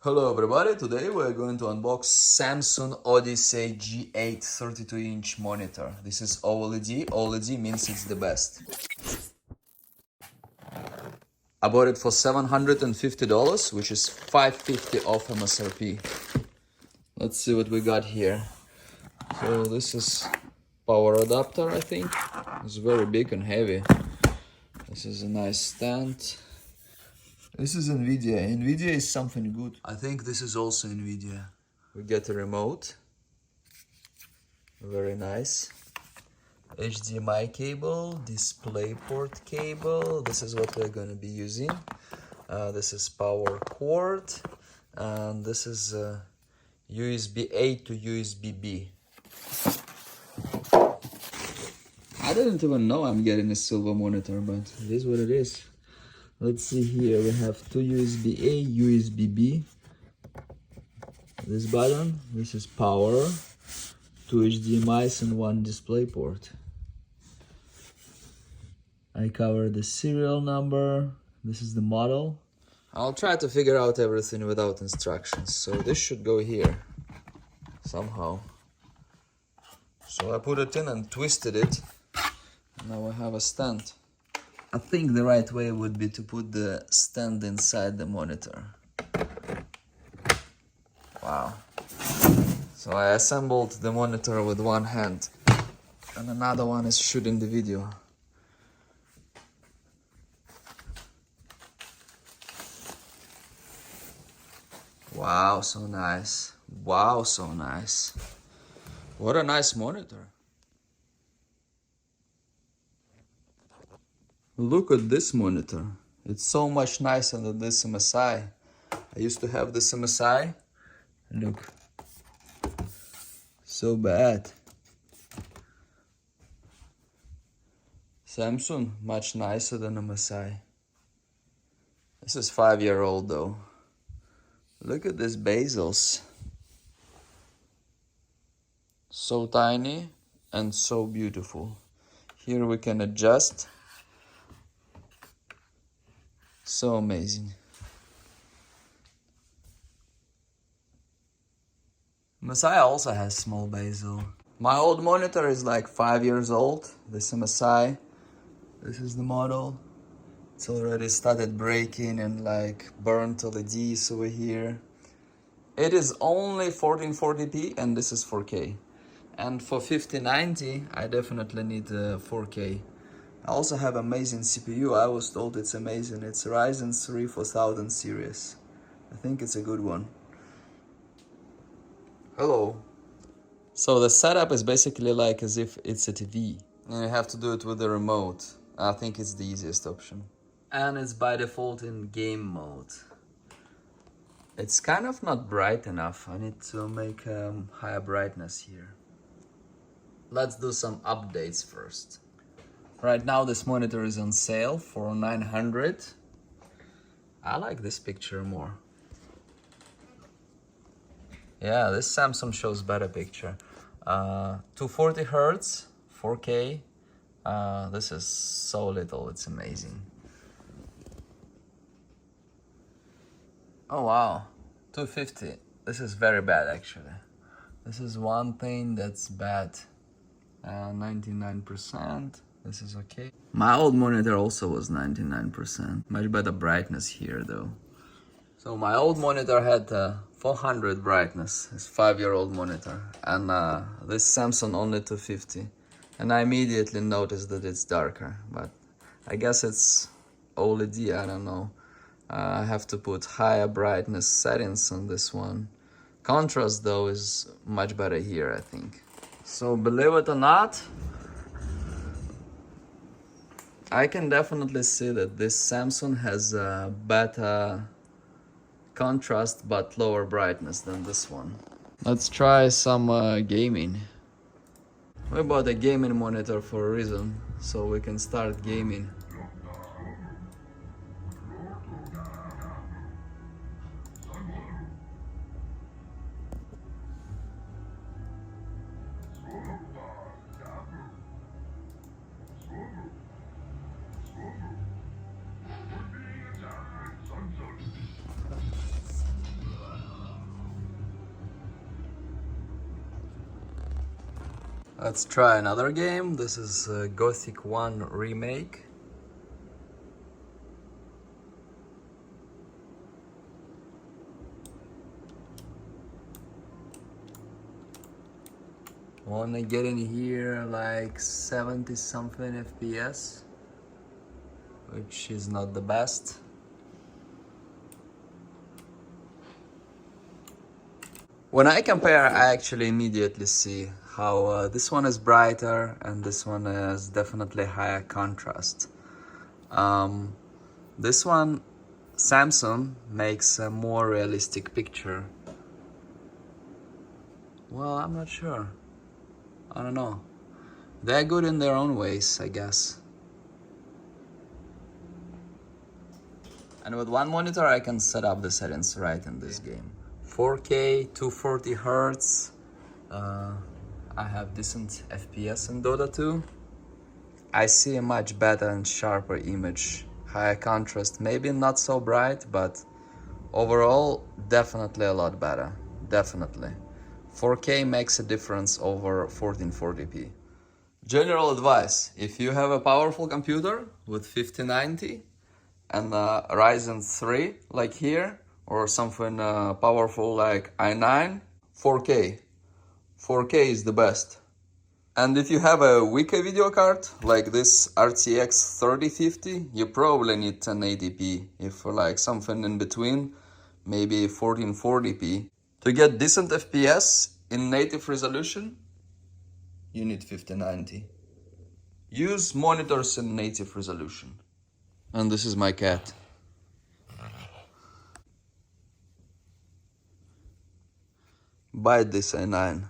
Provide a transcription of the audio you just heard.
Hello everybody, today we're going to unbox Samsung Odyssey G8 32-inch monitor. This is OLED. OLED means it's the best. I bought it for $750, which is $550 off MSRP. Let's see what we got here. So this is power adapter, I think. It's very big and heavy. This is a nice stand. This is NVIDIA. NVIDIA is something good. I think this is also NVIDIA. We get a remote. Very nice. HDMI cable, DisplayPort cable. This is what we're going to be using. This is power cord. And this is USB A to USB B. I didn't even know I'm getting a silver monitor, but it is what it is. Let's see here, we have two USB A, USB B. This button, this is power, two HDMIs and one DisplayPort. I covered the serial number, this is the model. I'll try to figure out everything without instructions, so this should go here, somehow. So I put it in and twisted it, now I have a stand. I think the right way would be to put the stand inside the monitor. Wow. So I assembled the monitor with one hand and another one is shooting the video. Wow, so nice. Wow, so nice. What a nice monitor. Look at this monitor. It's so much nicer than this MSI. I used to have this MSI. Look. So bad. Samsung, much nicer than MSI. This is 5-year-old though. Look at these bezels. So tiny and so beautiful. Here we can adjust. So amazing. MSI also has small bezel. My old monitor is like 5 years old. This MSI. This is the model. It's already started breaking and like burnt LEDs over here. It is only 1440p and this is 4K. And for 5090 I definitely need 4K. I also have amazing CPU. I was told it's amazing. It's Ryzen 3 4000 series. I think it's a good one. Hello. So the setup is basically like as if it's a TV. And you have to do it with the remote. I think it's the easiest option. And it's by default in game mode. It's kind of not bright enough. I need to make higher brightness here. Let's do some updates first. Right now this monitor is on sale for $900. I like this picture more. Yeah, this Samsung shows better picture. 240 Hertz, 4K. This is so little, it's amazing. Oh wow, 250. This is very bad actually. This is one thing that's bad. 99%. This is okay. My old monitor also was 99%. Much better brightness here though. So my old monitor had 400 brightness. It's 5-year-old monitor. And this Samsung only 250. And I immediately noticed that it's darker. But I guess it's OLED, I don't know. I have to put higher brightness settings on this one. Contrast though is much better here, I think. So believe it or not, I can definitely see that this Samsung has a better contrast but lower brightness than this one. Let's try some gaming. We bought a gaming monitor for a reason, so we can start gaming. Let's try another game. This is Gothic 1 Remake. Wanna get in here like 70 something FPS, which is not the best. When I compare, I actually immediately see how this one is brighter and this one is definitely higher contrast. This one, Samsung, makes a more realistic picture. Well, I'm not sure. I don't know. They're good in their own ways, I guess. And with one monitor, I can set up the settings right in this game. 4K, 240 Hertz. I have decent FPS in Dota 2. I see a much better and sharper image. Higher contrast, maybe not so bright, but overall, definitely a lot better. Definitely. 4K makes a difference over 1440p. General advice, if you have a powerful computer with 5090 and Ryzen 3 like here, or something powerful like i9, 4K. 4K is the best. And if you have a weaker video card, like this RTX 3050, you probably need 1080p. If like something in between, maybe 1440p. To get decent FPS in native resolution, you need 5090. Use monitors in native resolution. And this is my cat. Buy this i9.